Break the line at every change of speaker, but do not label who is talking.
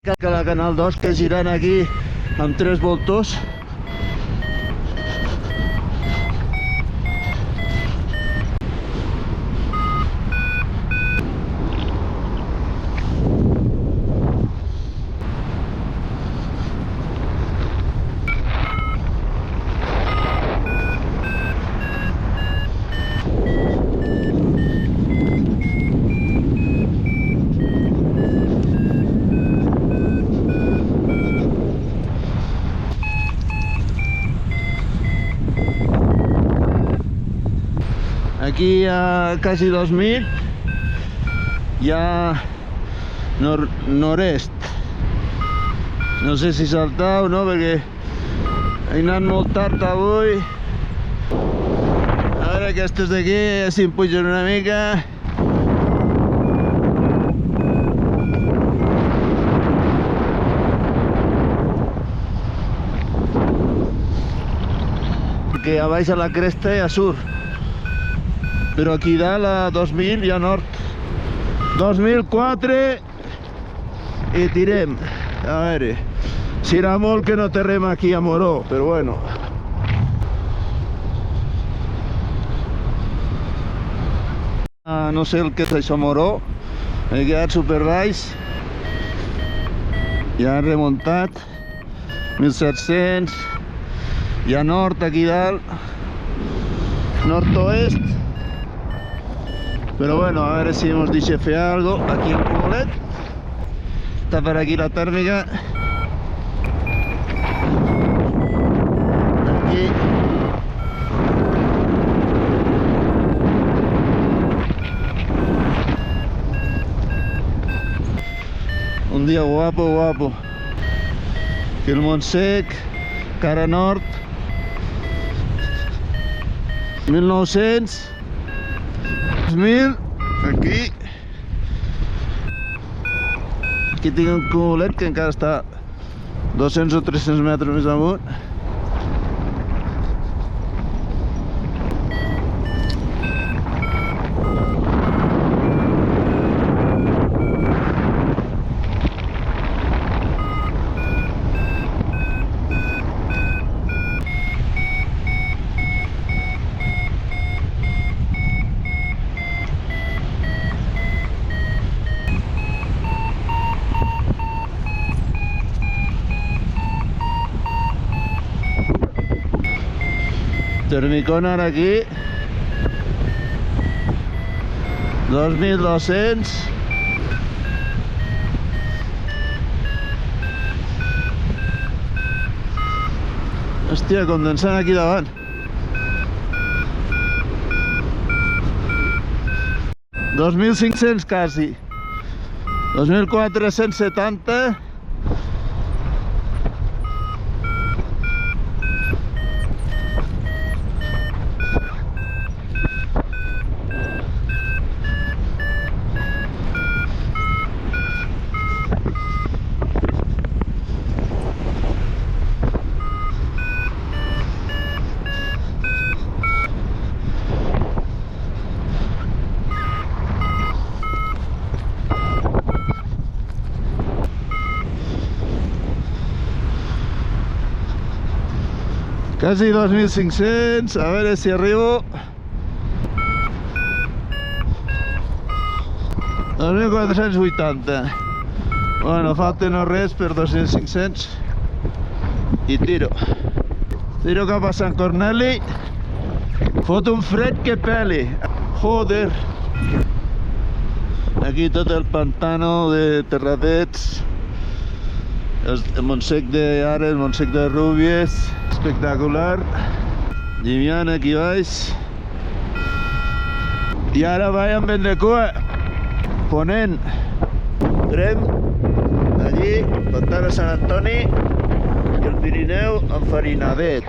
Que la Canal 2 que girant aquí amb 3 voltors. Aquí a quasi 2000 hi ha nord-est. No sé si saltar o no perquè he anat molt tard avui. A veure aquestes d'aquí, si em pugen una mica. Que a baix a la cresta ja surt. Però aquí dalt a 2000 hi ha nord. 2004 i tirem. A veure, serà molt que no terrem aquí a Moró, però bueno. No sé el que és això Moró. He quedat super baix. Ja he remuntat 1700. Hi ha nord aquí dalt. Nord-oest. Pero bueno, a ver si nos deixa fer algo aquí el cumulet. Está per aquí la tèrmica. Aquí. Un dia guapo, guapo. Aquí el Montsec, cara nord. 1900. 2000, aquí tinc un cumulet que encara està 200 o 300 metres més amunt. Termicona ara aquí 2200. Hòstia, condensant aquí davant. 2500 quasi. 2470. Quasi 2500, a veure si arribo. 2480. Bueno, falta no res per 2500. I tiro. Tiro cap a Sant Corneli. Fot un fred que peli. Joder. Aquí tot el pantano de Terradets. El Montsec de Ara, el Montsec de Rúbies. Espectacular. Llimiana aquí baix. I ara vaig amb vent de cua. Ponent. Trem. Allí, Pantano Sant Antoni. I el Pirineu amb Farinadet.